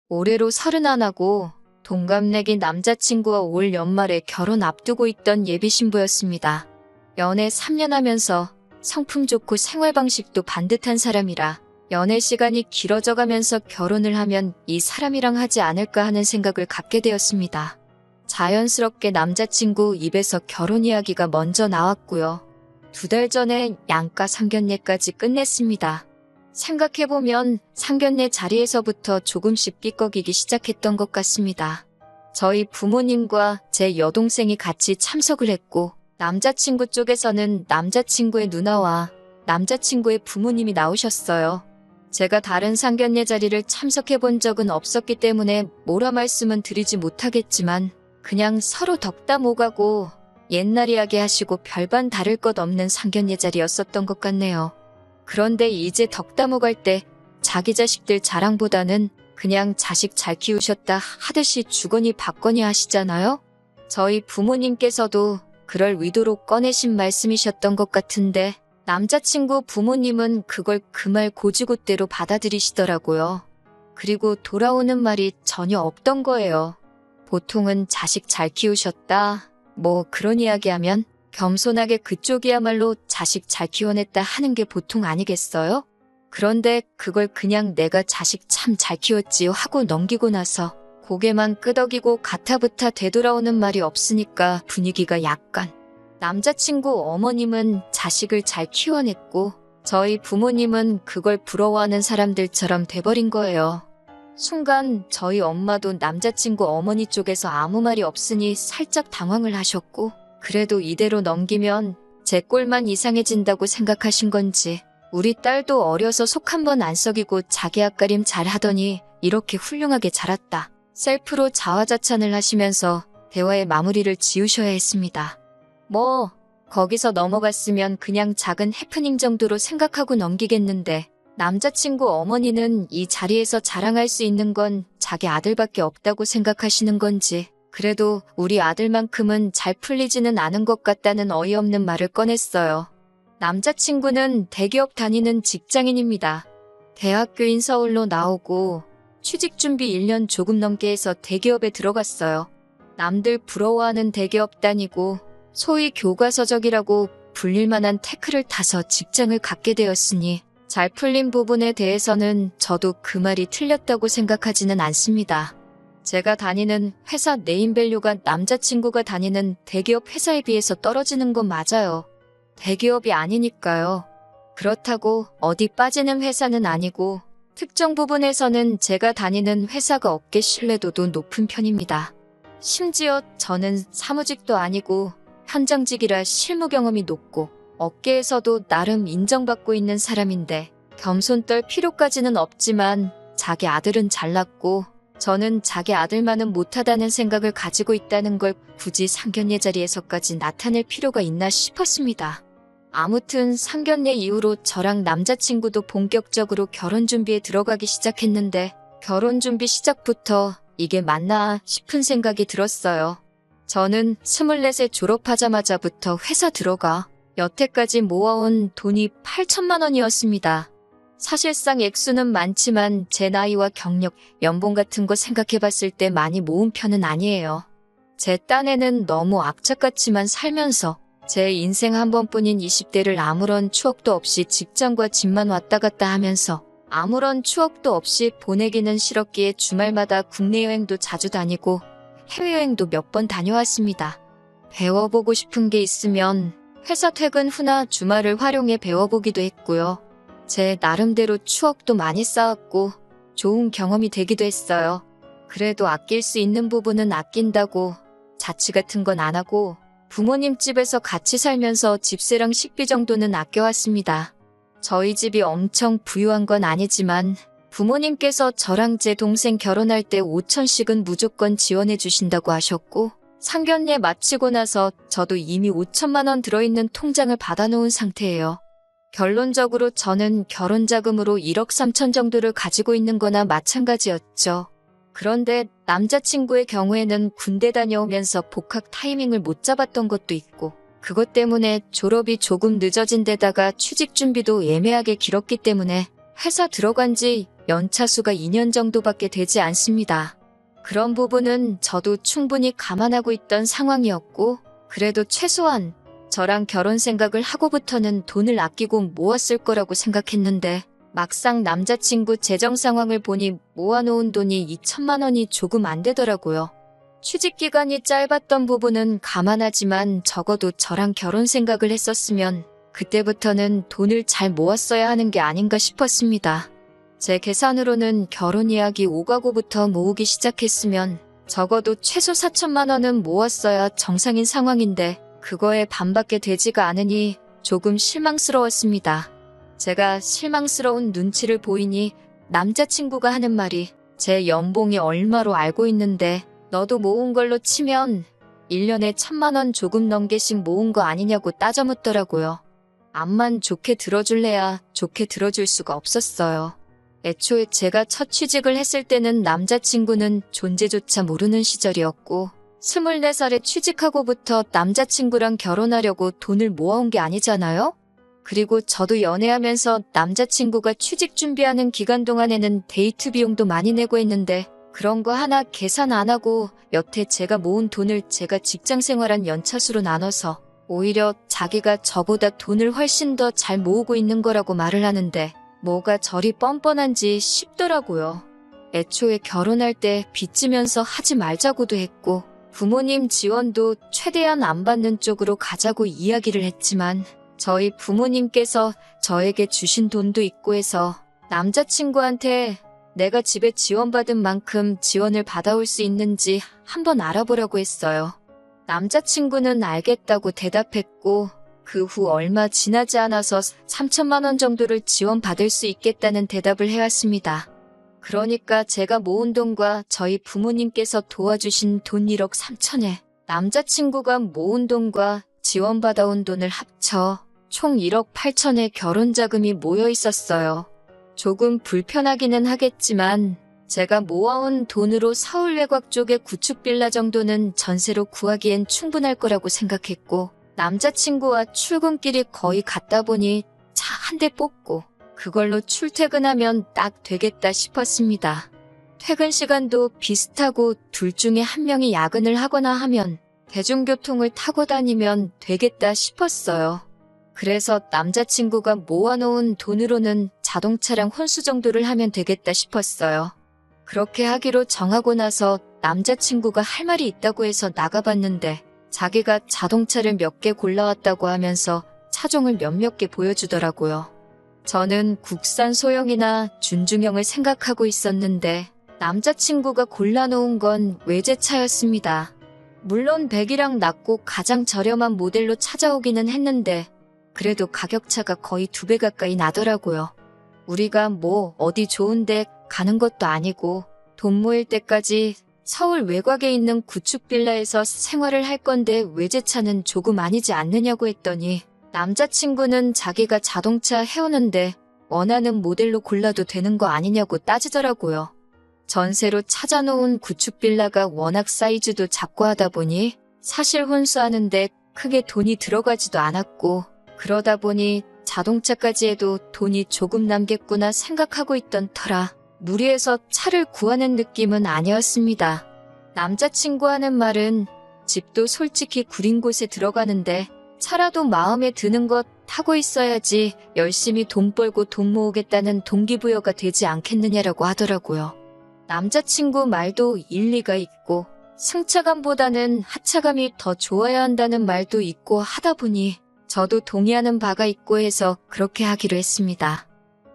올해로 31하고 동갑내기 남자친구와 올 연말에 결혼 앞두고 있던 예비신부였습니다. 연애 3년 하면서 성품 좋고 생활 방식도 반듯한 사람이라 연애 시간이 길어져 가면서 결혼을 하면 이 사람이랑 하지 않을까 하는 생각을 갖게 되었습니다. 자연스럽게 남자친구 입에서 결혼 이야기가 먼저 나왔고요. 2달 전에 양가 상견례까지 끝냈습니다. 생각해보면 상견례 자리에서부터 조금씩 삐걱이기 시작했던 것 같습니다. 저희 부모님과 제 여동생이 같이 참석을 했고 남자친구 쪽에서는 남자친구의 누나와 남자친구의 부모님이 나오셨어요. 제가 다른 상견례 자리를 참석해본 적은 없었기 때문에 뭐라 말씀은 드리지 못하겠지만 그냥 서로 덕담 오가고 옛날 이야기 하시고 별반 다를 것 없는 상견례 자리였었던 것 같네요. 그런데 이제 덕담 오갈 때 자기 자식들 자랑보다는 그냥 자식 잘 키우셨다 하듯이 주거니 받거니 하시잖아요? 저희 부모님께서도 그럴 의도로 꺼내신 말씀이셨던 것 같은데 남자친구 부모님은 그걸 그 말 고지고대로 받아들이시더라고요. 그리고 돌아오는 말이 전혀 없던 거예요. 보통은 자식 잘 키우셨다, 뭐 그런 이야기하면 겸손하게 그쪽이야말로 자식 잘 키워냈다 하는 게 보통 아니겠어요? 그런데 그걸 그냥 내가 자식 참 잘 키웠지요 하고 넘기고 나서 고개만 끄덕이고 가타부타 되돌아오는 말이 없으니까 분위기가 약간. 남자친구 어머님은 자식을 잘 키워냈고 저희 부모님은 그걸 부러워하는 사람들처럼 돼버린 거예요. 순간 저희 엄마도 남자친구 어머니 쪽에서 아무 말이 없으니 살짝 당황을 하셨고 그래도 이대로 넘기면 제 꼴만 이상해진다고 생각하신 건지 우리 딸도 어려서 속 한 번 안 썩이고 자기 앞가림 잘하더니 이렇게 훌륭하게 자랐다. 셀프로 자화자찬을 하시면서 대화의 마무리를 지으셔야 했습니다. 뭐 거기서 넘어갔으면 그냥 작은 해프닝 정도로 생각하고 넘기겠는데 남자친구 어머니는 이 자리에서 자랑할 수 있는 건 자기 아들밖에 없다고 생각하시는 건지 그래도 우리 아들만큼은 잘 풀리지는 않은 것 같다는 어이없는 말을 꺼냈어요. 남자친구는 대기업 다니는 직장인입니다. 대학교인 서울로 나오고 취직 준비 1년 조금 넘게 해서 대기업에 들어갔어요. 남들 부러워하는 대기업 다니고 소위 교과서적이라고 불릴 만한 태클을 타서 직장을 갖게 되었으니 잘 풀린 부분에 대해서는 저도 그 말이 틀렸다고 생각하지는 않습니다. 제가 다니는 회사 네임밸류가 남자친구가 다니는 대기업 회사에 비해서 떨어지는 건 맞아요. 대기업이 아니니까요. 그렇다고 어디 빠지는 회사는 아니고 특정 부분에서는 제가 다니는 회사가 업계 신뢰도도 높은 편입니다. 심지어 저는 사무직도 아니고 현장직이라 실무 경험이 높고 업계에서도 나름 인정받고 있는 사람인데 겸손 떨 필요까지는 없지만 자기 아들은 잘났고 저는 자기 아들만은 못하다는 생각을 가지고 있다는 걸 굳이 상견례 자리에서까지 나타낼 필요가 있나 싶었습니다. 아무튼 상견례 이후로 저랑 남자친구도 본격적으로 결혼 준비에 들어가기 시작했는데 결혼 준비 시작부터 이게 맞나 싶은 생각이 들었어요. 저는 24세 졸업하자마자부터 회사 들어가 여태까지 모아온 돈이 8천만 원이었습니다. 사실상 액수는 많지만 제 나이와 경력, 연봉 같은 거 생각해봤을 때 많이 모은 편은 아니에요. 제 딴에는 너무 악착같이만 살면서 제 인생 한 번뿐인 20대를 아무런 추억도 없이 직장과 집만 왔다 갔다 하면서 아무런 추억도 없이 보내기는 싫었기에 주말마다 국내 여행도 자주 다니고 해외여행도 몇 번 다녀왔습니다. 배워보고 싶은 게 있으면 회사 퇴근 후나 주말을 활용해 배워보기도 했고요. 제 나름대로 추억도 많이 쌓았고 좋은 경험이 되기도 했어요. 그래도 아낄 수 있는 부분은 아낀다고 자취 같은 건 안 하고 부모님 집에서 같이 살면서 집세랑 식비 정도는 아껴왔습니다. 저희 집이 엄청 부유한 건 아니지만 부모님께서 저랑 제 동생 결혼할 때 5천씩은 무조건 지원해 주신다고 하셨고 상견례 마치고 나서 저도 이미 5천만 원 들어있는 통장을 받아놓은 상태예요. 결론적으로 저는 결혼 자금으로 1억 3천 정도를 가지고 있는 거나 마찬가지였죠. 그런데 남자친구의 경우에는 군대 다녀오면서 복학 타이밍을 못 잡았던 것도 있고 그것 때문에 졸업이 조금 늦어진 데다가 취직 준비도 애매하게 길었기 때문에 회사 들어간 지 연차수가 2년 정도밖에 되지 않습니다. 그런 부분은 저도 충분히 감안하고 있던 상황이었고, 그래도 최소한 저랑 결혼 생각을 하고부터는 돈을 아끼고 모았을 거라고 생각했는데, 막상 남자친구 재정 상황을 보니 모아놓은 돈이 2천만 원이 조금 안 되더라고요. 취직 기간이 짧았던 부분은 감안하지만 적어도 저랑 결혼 생각을 했었으면 그때부터는 돈을 잘 모았어야 하는 게 아닌가 싶었습니다. 제 계산으로는 결혼 이야기 오가고부터 모으기 시작했으면 적어도 최소 4천만 원은 모았어야 정상인 상황인데 그거에 반밖에 되지가 않으니 조금 실망스러웠습니다. 제가 실망스러운 눈치를 보이니 남자친구가 하는 말이 제 연봉이 얼마로 알고 있는데 너도 모은 걸로 치면 1년에 1,000만 원 조금 넘게씩 모은 거 아니냐고 따져 묻더라고요. 암만 좋게 들어줄래야 좋게 들어줄 수가 없었어요. 애초에 제가 첫 취직을 했을 때는 남자친구는 존재조차 모르는 시절이었고 24살에 취직하고부터 남자친구랑 결혼하려고 돈을 모아온 게 아니잖아요? 그리고 저도 연애하면서 남자친구가 취직 준비하는 기간 동안에는 데이트 비용도 많이 내고 했는데 그런 거 하나 계산 안 하고 여태 제가 모은 돈을 제가 직장 생활한 연차수로 나눠서 오히려 자기가 저보다 돈을 훨씬 더 잘 모으고 있는 거라고 말을 하는데 뭐가 저리 뻔뻔한지 싶더라고요. 애초에 결혼할 때 빚지면서 하지 말자고도 했고 부모님 지원도 최대한 안 받는 쪽으로 가자고 이야기를 했지만 저희 부모님께서 저에게 주신 돈도 있고 해서 남자친구한테 내가 집에 지원받은 만큼 지원을 받아올 수 있는지 한번 알아보라고 했어요. 남자친구는 알겠다고 대답했고 그 후 얼마 지나지 않아서 3천만 원 정도를 지원받을 수 있겠다는 대답을 해왔습니다. 그러니까 제가 모은 돈과 저희 부모님께서 도와주신 돈 1억 3천에 남자친구가 모은 돈과 지원받아온 돈을 합쳐 총 1억 8천의 결혼자금이 모여 있었어요. 조금 불편하기는 하겠지만 제가 모아온 돈으로 서울 외곽 쪽의 구축빌라 정도는 전세로 구하기엔 충분할 거라고 생각했고 남자친구와 출근길이 거의 같다 보니 차 한 대 뽑고 그걸로 출퇴근하면 딱 되겠다 싶었습니다. 퇴근 시간도 비슷하고 둘 중에 한 명이 야근을 하거나 하면 대중교통을 타고 다니면 되겠다 싶었어요. 그래서 남자친구가 모아놓은 돈으로는 자동차랑 혼수 정도를 하면 되겠다 싶었어요. 그렇게 하기로 정하고 나서 남자친구가 할 말이 있다고 해서 나가봤는데 자기가 자동차를 몇 개 골라왔다고 하면서 차종을 몇몇 개 보여주더라고요. 저는 국산 소형이나 준중형을 생각하고 있었는데 남자친구가 골라놓은 건 외제차였습니다. 물론 배기량 낮고 가장 저렴한 모델로 찾아오기는 했는데 그래도 가격차가 거의 2배 가까이 나더라고요. 우리가 뭐 어디 좋은데 가는 것도 아니고 돈 모일 때까지 서울 외곽에 있는 구축빌라에서 생활을 할 건데 외제차는 조금 아니지 않느냐고 했더니 남자친구는 자기가 자동차 해오는데 원하는 모델로 골라도 되는 거 아니냐고 따지더라고요. 전세로 찾아놓은 구축빌라가 워낙 사이즈도 작고 하다 보니 사실 혼수하는데 크게 돈이 들어가지도 않았고 그러다 보니 자동차까지 해도 돈이 조금 남겠구나 생각하고 있던 터라 무리해서 차를 구하는 느낌은 아니었습니다. 남자친구 하는 말은 집도 솔직히 구린 곳에 들어가는데 차라도 마음에 드는 것 타고 있어야지 열심히 돈 벌고 돈 모으겠다는 동기부여가 되지 않겠느냐라고 하더라고요. 남자친구 말도 일리가 있고 승차감보다는 하차감이 더 좋아야 한다는 말도 있고 하다 보니 저도 동의하는 바가 있고 해서 그렇게 하기로 했습니다.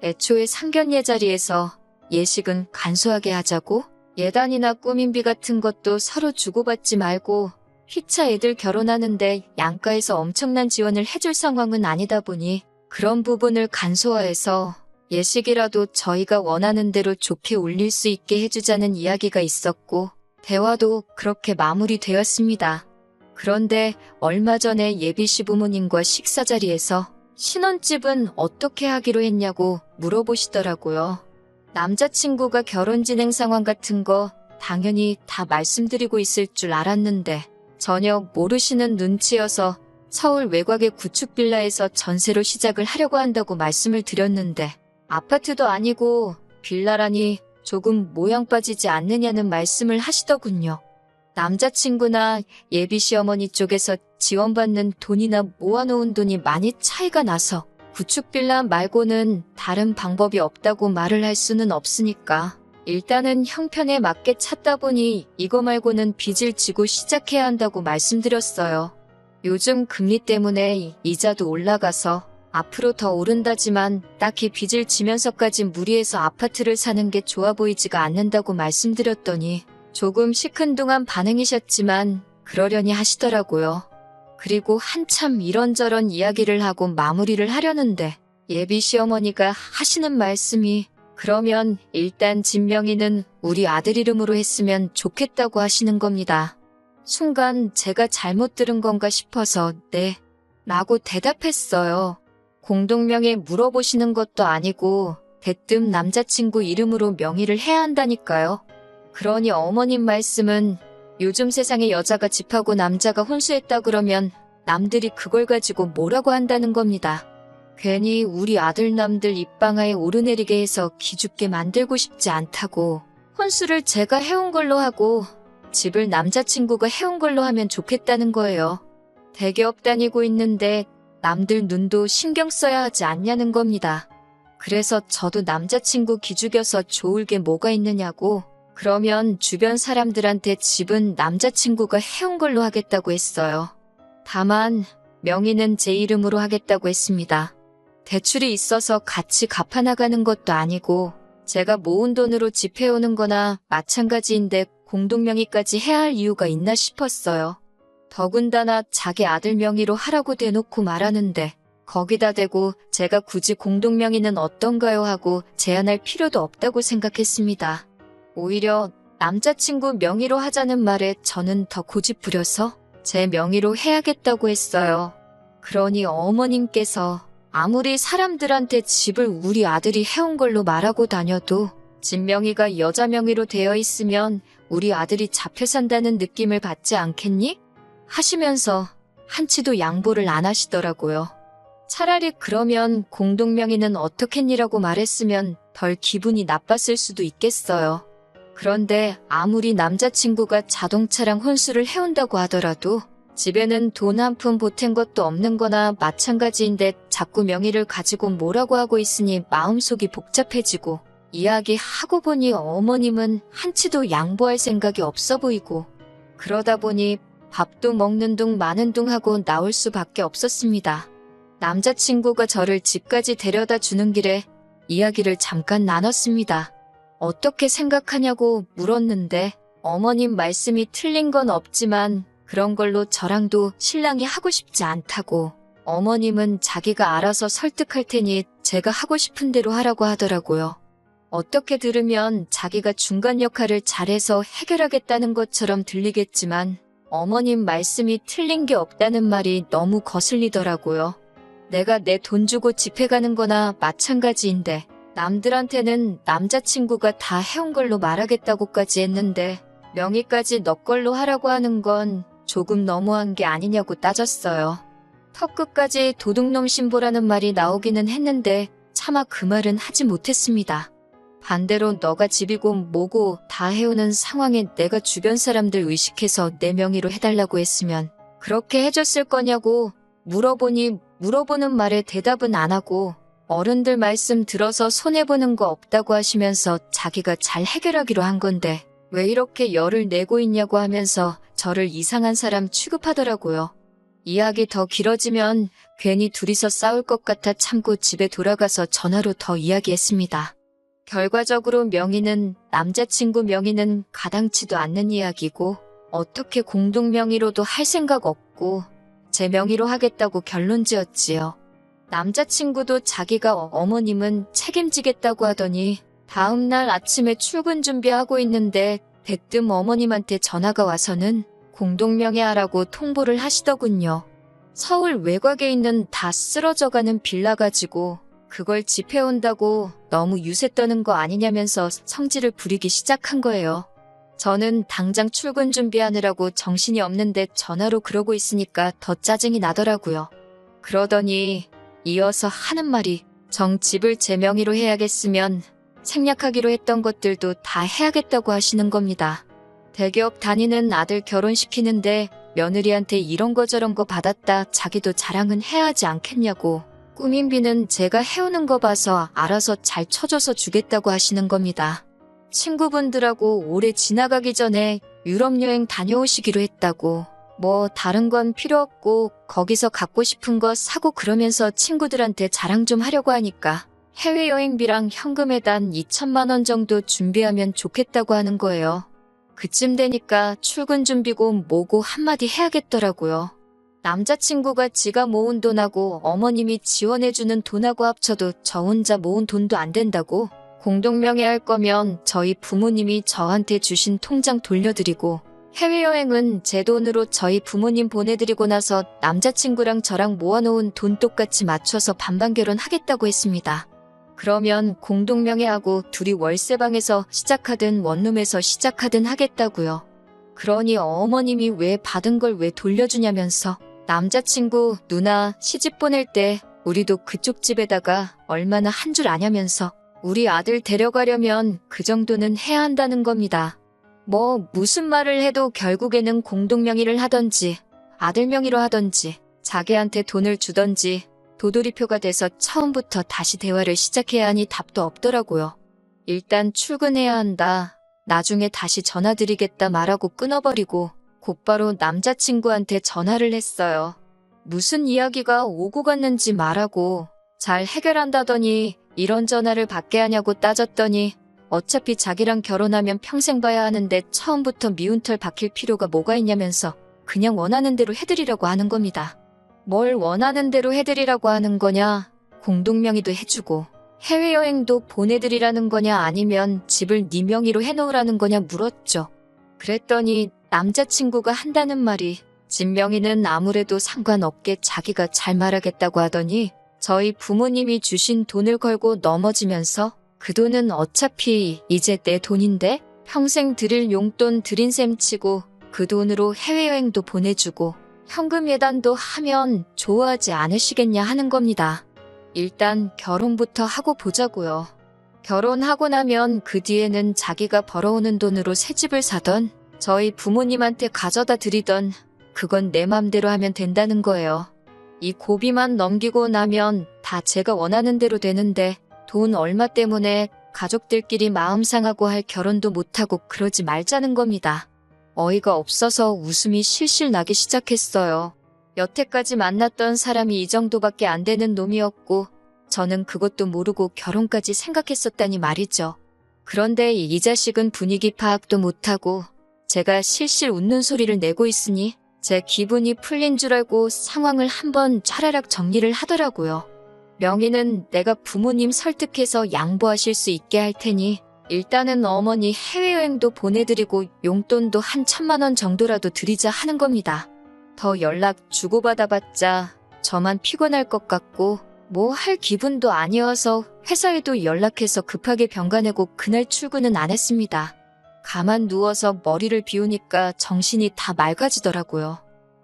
애초에 상견례 자리에서 예식은 간소하게 하자고 예단이나 꾸민비 같은 것도 서로 주고받지 말고 피차 애들 결혼하는데 양가에서 엄청난 지원을 해줄 상황은 아니다 보니 그런 부분을 간소화해서 예식이라도 저희가 원하는 대로 좋게 올릴 수 있게 해주자는 이야기가 있었고 대화도 그렇게 마무리되었습니다. 그런데 얼마 전에 예비 시부모님과 식사 자리에서 신혼집은 어떻게 하기로 했냐고 물어보시더라고요. 남자친구가 결혼 진행 상황 같은 거 당연히 다 말씀드리고 있을 줄 알았는데 전혀 모르시는 눈치여서 서울 외곽의 구축빌라에서 전세로 시작을 하려고 한다고 말씀을 드렸는데 아파트도 아니고 빌라라니 조금 모양 빠지지 않느냐는 말씀을 하시더군요. 남자친구나 예비 시어머니 쪽에서 지원받는 돈이나 모아놓은 돈이 많이 차이가 나서 구축 빌라 말고는 다른 방법이 없다고 말을 할 수는 없으니까 일단은 형편에 맞게 찾다 보니 이거 말고는 빚을 지고 시작해야 한다고 말씀드렸어요. 요즘 금리 때문에 이자도 올라가서 앞으로 더 오른다지만 딱히 빚을 지면서까지 무리해서 아파트를 사는 게 좋아 보이지가 않는다고 말씀드렸더니 조금 시큰둥한 반응이셨지만 그러려니 하시더라고요. 그리고 한참 이런저런 이야기를 하고 마무리를 하려는데 예비 시어머니가 하시는 말씀이 그러면 일단 집 명의는 우리 아들 이름으로 했으면 좋겠다고 하시는 겁니다. 순간 제가 잘못 들은 건가 싶어서 네 라고 대답했어요. 공동명의 물어보시는 것도 아니고 대뜸 남자친구 이름으로 명의를 해야 한다니까요. 그러니 어머님 말씀은 요즘 세상에 여자가 집하고 남자가 혼수했다 그러면 남들이 그걸 가지고 뭐라고 한다는 겁니다. 괜히 우리 아들 남들 입방아에 오르내리게 해서 기죽게 만들고 싶지 않다고 혼수를 제가 해온 걸로 하고 집을 남자친구가 해온 걸로 하면 좋겠다는 거예요. 대기업 다니고 있는데 남들 눈도 신경 써야 하지 않냐는 겁니다. 그래서 저도 남자친구 기죽여서 좋을 게 뭐가 있느냐고 그러면 주변 사람들한테 집은 남자친구가 해온 걸로 하겠다고 했어요. 다만 명의는 제 이름으로 하겠다고 했습니다. 대출이 있어서 같이 갚아나가는 것도 아니고 제가 모은 돈으로 집 해오는 거나 마찬가지인데 공동명의까지 해야 할 이유가 있나 싶었어요. 더군다나 자기 아들 명의로 하라고 대놓고 말하는데 거기다 대고 제가 굳이 공동명의는 어떤가요 하고 제안할 필요도 없다고 생각했습니다. 오히려 남자친구 명의로 하자는 말에 저는 더 고집부려서 제 명의로 해야겠다고 했어요. 그러니 어머님께서 아무리 사람들한테 집을 우리 아들이 해온 걸로 말하고 다녀도 집 명의가 여자 명의로 되어 있으면 우리 아들이 잡혀 산다는 느낌을 받지 않겠니? 하시면서 한치도 양보를 안 하시더라고요. 차라리 그러면 공동명의는 어떻겠니라고 말했으면 덜 기분이 나빴을 수도 있겠어요. 그런데 아무리 남자친구가 자동차랑 혼수를 해온다고 하더라도 집에는 돈 한 푼 보탠 것도 없는 거나 마찬가지인데 자꾸 명의를 가지고 뭐라고 하고 있으니 마음속이 복잡해지고 이야기하고 보니 어머님은 한치도 양보할 생각이 없어 보이고 그러다 보니 밥도 먹는 둥 마는 둥 하고 나올 수밖에 없었습니다. 남자친구가 저를 집까지 데려다 주는 길에 이야기를 잠깐 나눴습니다. 어떻게 생각하냐고 물었는데 어머님 말씀이 틀린 건 없지만 그런 걸로 저랑도 신랑이 하고 싶지 않다고 어머님은 자기가 알아서 설득할 테니 제가 하고 싶은 대로 하라고 하더라고요. 어떻게 들으면 자기가 중간 역할을 잘해서 해결하겠다는 것처럼 들리겠지만 어머님 말씀이 틀린 게 없다는 말이 너무 거슬리더라고요. 내가 내 돈 주고 집해가는 거나 마찬가지인데 남들한테는 남자친구가 다 해온 걸로 말하겠다고까지 했는데 명의까지 너 걸로 하라고 하는 건 조금 너무한 게 아니냐고 따졌어요. 턱끝까지 도둑놈 신보라는 말이 나오기는 했는데 차마 그 말은 하지 못했습니다. 반대로 너가 집이고 뭐고 다 해오는 상황에 내가 주변 사람들 의식해서 내 명의로 해달라고 했으면 그렇게 해줬을 거냐고 물어보니 물어보는 말에 대답은 안 하고 어른들 말씀 들어서 손해보는 거 없다고 하시면서 자기가 잘 해결하기로 한 건데 왜 이렇게 열을 내고 있냐고 하면서 저를 이상한 사람 취급하더라고요. 이야기 더 길어지면 괜히 둘이서 싸울 것 같아 참고 집에 돌아가서 전화로 더 이야기했습니다. 결과적으로 명의는 남자친구 명의는 가당치도 않는 이야기고 어떻게 공동명의로도 할 생각 없고 제 명의로 하겠다고 결론 지었지요. 남자친구도 자기가 어머님은 책임지겠다고 하더니 다음날 아침에 출근 준비하고 있는데 대뜸 어머님한테 전화가 와서는 공동명의하라고 통보를 하시더군요. 서울 외곽에 있는 다 쓰러져가는 빌라 가지고 그걸 집해온다고 너무 유세 떠는 거 아니냐면서 성질을 부리기 시작한 거예요. 저는 당장 출근 준비하느라고 정신이 없는데 전화로 그러고 있으니까 더 짜증이 나더라고요. 그러더니 이어서 하는 말이 정 집을 제 명의로 해야겠으면 생략하기로 했던 것들도 다 해야겠다고 하시는 겁니다. 대기업 다니는 아들 결혼시키는데 며느리한테 이런 거 저런 거 받았다 자기도 자랑은 해야 하지 않겠냐고. 꾸민비는 제가 해오는 거 봐서 알아서 잘 쳐줘서 주겠다고 하시는 겁니다. 친구분들하고 올해 지나가기 전에 유럽 여행 다녀오시기로 했다고. 뭐 다른 건 필요 없고 거기서 갖고 싶은 거 사고 그러면서 친구들한테 자랑 좀 하려고 하니까 해외여행비랑 현금에단 2천만 원 정도 준비하면 좋겠다고 하는 거예요. 그쯤 되니까 출근 준비고 뭐고 한마디 해야겠더라고요. 남자친구가 지가 모은 돈하고 어머님이 지원해주는 돈하고 합쳐도 저 혼자 모은 돈도 안 된다고. 공동명의할 거면 저희 부모님이 저한테 주신 통장 돌려드리고 해외여행은 제 돈으로 저희 부모님 보내드리고 나서 남자친구랑 저랑 모아놓은 돈 똑같이 맞춰서 반반 결혼하겠다고 했습니다. 그러면 공동명의하고 둘이 월세방에서 시작하든 원룸에서 시작하든 하겠다고요. 그러니 어머님이 왜 받은 걸 왜 돌려주냐면서 남자친구 누나 시집 보낼 때 우리도 그쪽 집에다가 얼마나 한 줄 아냐면서 우리 아들 데려가려면 그 정도는 해야 한다는 겁니다. 뭐 무슨 말을 해도 결국에는 공동명의를 하던지 아들 명의로 하던지 자기한테 돈을 주던지 도돌이표가 돼서 처음부터 다시 대화를 시작해야 하니 답도 없더라고요. 일단 출근해야 한다. 나중에 다시 전화드리겠다 말하고 끊어버리고 곧바로 남자친구한테 전화를 했어요. 무슨 이야기가 오고 갔는지 말하고 잘 해결한다더니 이런 전화를 받게 하냐고 따졌더니 어차피 자기랑 결혼하면 평생 봐야 하는데 처음부터 미운 털 박힐 필요가 뭐가 있냐면서 그냥 원하는 대로 해드리라고 하는 겁니다. 뭘 원하는 대로 해드리라고 하는 거냐? 공동명의도 해주고 해외여행도 보내드리라는 거냐 아니면 집을 네 명의로 해놓으라는 거냐 물었죠. 그랬더니 남자친구가 한다는 말이 집 명의는 아무래도 상관없게 자기가 잘 말하겠다고 하더니 저희 부모님이 주신 돈을 걸고 넘어지면서 그 돈은 어차피 이제 내 돈인데 평생 드릴 용돈 드린 셈 치고 그 돈으로 해외여행도 보내주고 현금 예단도 하면 좋아하지 않으시겠냐 하는 겁니다. 일단 결혼부터 하고 보자고요. 결혼하고 나면 그 뒤에는 자기가 벌어오는 돈으로 새 집을 사던 저희 부모님한테 가져다 드리던 그건 내 맘대로 하면 된다는 거예요. 이 고비만 넘기고 나면 다 제가 원하는 대로 되는데 돈 얼마 때문에 가족들끼리 마음 상하고 할 결혼도 못하고 그러지 말자는 겁니다. 어이가 없어서 웃음이 실실 나기 시작했어요. 여태까지 만났던 사람이 이 정도밖에 안 되는 놈이었고 저는 그것도 모르고 결혼까지 생각했었다니 말이죠. 그런데 이 자식은 분위기 파악도 못하고 제가 실실 웃는 소리를 내고 있으니 제 기분이 풀린 줄 알고 상황을 한번 차라락 정리를 하더라고요. 명의는 내가 부모님 설득해서 양보하실 수 있게 할 테니 일단은 어머니 해외여행도 보내드리고 용돈도 한 1,000만 원 정도라도 드리자 하는 겁니다. 더 연락 주고받아봤자 저만 피곤할 것 같고 뭐 할 기분도 아니어서 회사에도 연락해서 급하게 병가 내고 그날 출근은 안 했습니다. 가만 누워서 머리를 비우니까 정신이 다 맑아지더라고요.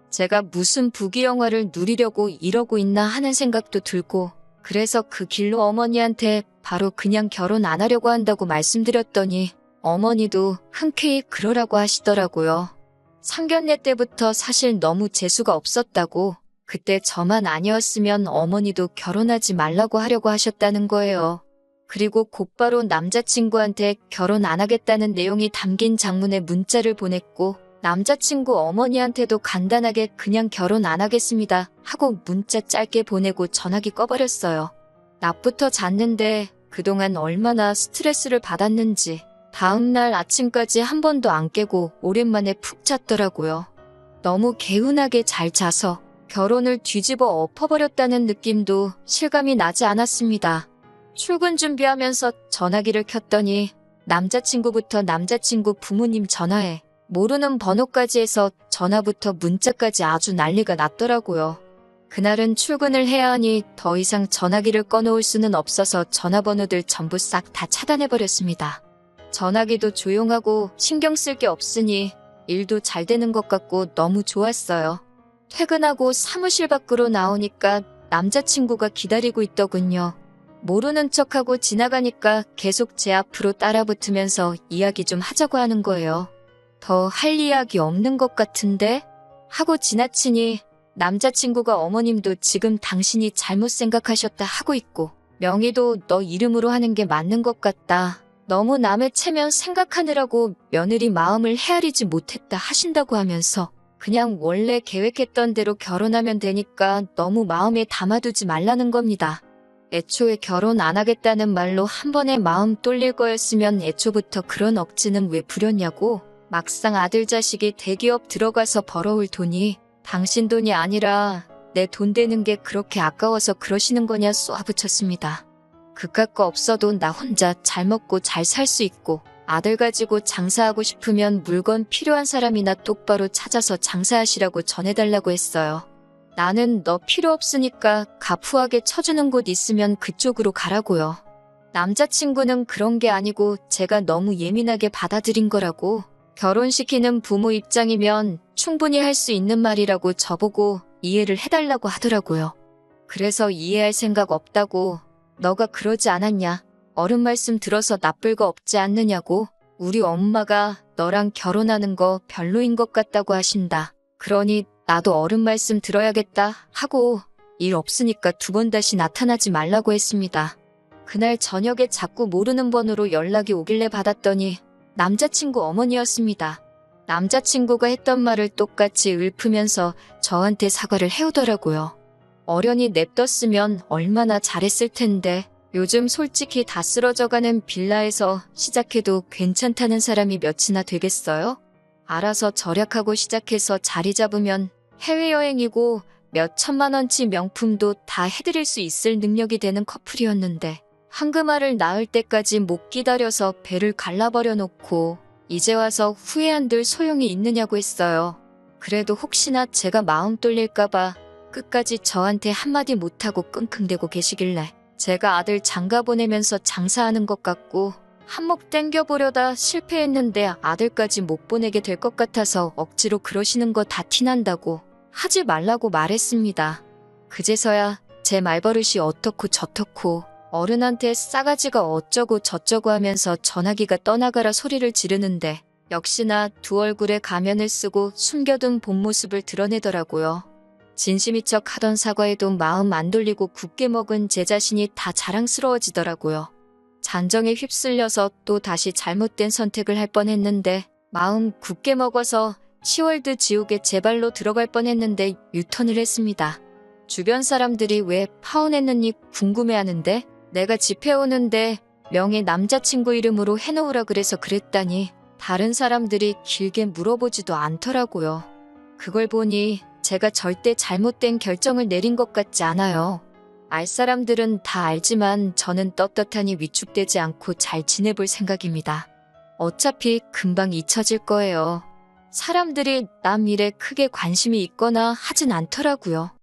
제가 무슨 부귀영화를 누리려고 이러고 있나 하는 생각도 들고 그래서 그 길로 어머니한테 바로 그냥 결혼 안 하려고 한다고 말씀드렸더니 어머니도 흔쾌히 그러라고 하시더라고요. 상견례 때부터 사실 너무 재수가 없었다고 그때 저만 아니었으면 어머니도 결혼하지 말라고 하려고 하셨다는 거예요. 그리고 곧바로 남자친구한테 결혼 안 하겠다는 내용이 담긴 장문의 문자를 보냈고 남자친구 어머니한테도 간단하게 그냥 결혼 안 하겠습니다 하고 문자 짧게 보내고 전화기 꺼버렸어요. 낮부터 잤는데 그동안 얼마나 스트레스를 받았는지 다음날 아침까지 한 번도 안 깨고 오랜만에 푹 잤더라고요. 너무 개운하게 잘 자서 결혼을 뒤집어 엎어버렸다는 느낌도 실감이 나지 않았습니다. 출근 준비하면서 전화기를 켰더니 남자친구부터 남자친구 부모님 전화에 모르는 번호까지 해서 전화부터 문자까지 아주 난리가 났더라고요. 그날은 출근을 해야 하니 더 이상 전화기를 꺼놓을 수는 없어서 전화번호들 전부 싹 다 차단해버렸습니다. 전화기도 조용하고 신경 쓸 게 없으니 일도 잘 되는 것 같고 너무 좋았어요. 퇴근하고 사무실 밖으로 나오니까 남자친구가 기다리고 있더군요. 모르는 척하고 지나가니까 계속 제 앞으로 따라붙으면서 이야기 좀 하자고 하는 거예요. 더 할 이야기 없는 것 같은데? 하고 지나치니 남자친구가 어머님도 지금 당신이 잘못 생각하셨다 하고 있고, 명의도 너 이름으로 하는 게 맞는 것 같다. 너무 남의 체면 생각하느라고 며느리 마음을 헤아리지 못했다 하신다고 하면서 그냥 원래 계획했던 대로 결혼하면 되니까 너무 마음에 담아두지 말라는 겁니다. 애초에 결혼 안 하겠다는 말로 한 번에 마음 뚫릴 거였으면 애초부터 그런 억지는 왜 부렸냐고. 막상 아들 자식이 대기업 들어가서 벌어올 돈이 당신 돈이 아니라 내 돈 되는 게 그렇게 아까워서 그러시는 거냐 쏘아붙였습니다. 그깟 거 없어도 나 혼자 잘 먹고 잘 살 수 있고, 아들 가지고 장사하고 싶으면 물건 필요한 사람이나 똑바로 찾아서 장사하시라고 전해달라고 했어요. 나는 너 필요 없으니까 가푸하게 쳐주는 곳 있으면 그쪽으로 가라고요. 남자친구는 그런 게 아니고 제가 너무 예민하게 받아들인 거라고, 결혼시키는 부모 입장이면 충분히 할 수 있는 말이라고 저보고 이해를 해달라고 하더라고요. 그래서 이해할 생각 없다고, 너가 그러지 않았냐, 어른 말씀 들어서 나쁠 거 없지 않느냐고, 우리 엄마가 너랑 결혼하는 거 별로인 것 같다고 하신다. 그러니 나도 어른 말씀 들어야겠다 하고 일 없으니까 두 번 다시 나타나지 말라고 했습니다. 그날 저녁에 자꾸 모르는 번호로 연락이 오길래 받았더니 남자친구 어머니였습니다. 남자친구가 했던 말을 똑같이 읊으면서 저한테 사과를 해오더라고요. 어련히 냅뒀으면 얼마나 잘했을 텐데, 요즘 솔직히 다 쓰러져가는 빌라에서 시작해도 괜찮다는 사람이 몇이나 되겠어요? 알아서 절약하고 시작해서 자리 잡으면 해외여행이고 몇 천만 원치 명품도 다 해드릴 수 있을 능력이 되는 커플이었는데, 황금알을 낳을 때까지 못 기다려서 배를 갈라버려 놓고 이제 와서 후회한들 소용이 있느냐고 했어요. 그래도 혹시나 제가 마음 뚫릴까봐 끝까지 저한테 한마디 못하고 끙끙대고 계시길래 제가 아들 장가 보내면서 장사하는 것 같고 한몫 땡겨보려다 실패했는데 아들까지 못 보내게 될 것 같아서 억지로 그러시는 거 다 티난다고 하지 말라고 말했습니다. 그제서야 제 말버릇이 어떻고 저떻고 어른한테 싸가지가 어쩌고 저쩌고 하면서 전화기가 떠나가라 소리를 지르는데 역시나 두 얼굴에 가면을 쓰고 숨겨둔 본 모습을 드러내더라고요. 진심인 척 하던 사과에도 마음 안 돌리고 굳게 먹은 제 자신이 다 자랑스러워지더라고요. 잔정에 휩쓸려서 또 다시 잘못된 선택을 할 뻔했는데 마음 굳게 먹어서 시월드 지옥에 제 발로 들어갈 뻔했는데 유턴을 했습니다. 주변 사람들이 왜 파혼했느니 궁금해하는데 내가 집해오는데 명예 남자친구 이름으로 해놓으라 그래서 그랬다니 다른 사람들이 길게 물어보지도 않더라고요. 그걸 보니 제가 절대 잘못된 결정을 내린 것 같지 않아요. 알 사람들은 다 알지만 저는 떳떳하니 위축되지 않고 잘 지내볼 생각입니다. 어차피 금방 잊혀질 거예요. 사람들이 남 일에 크게 관심이 있거나 하진 않더라고요.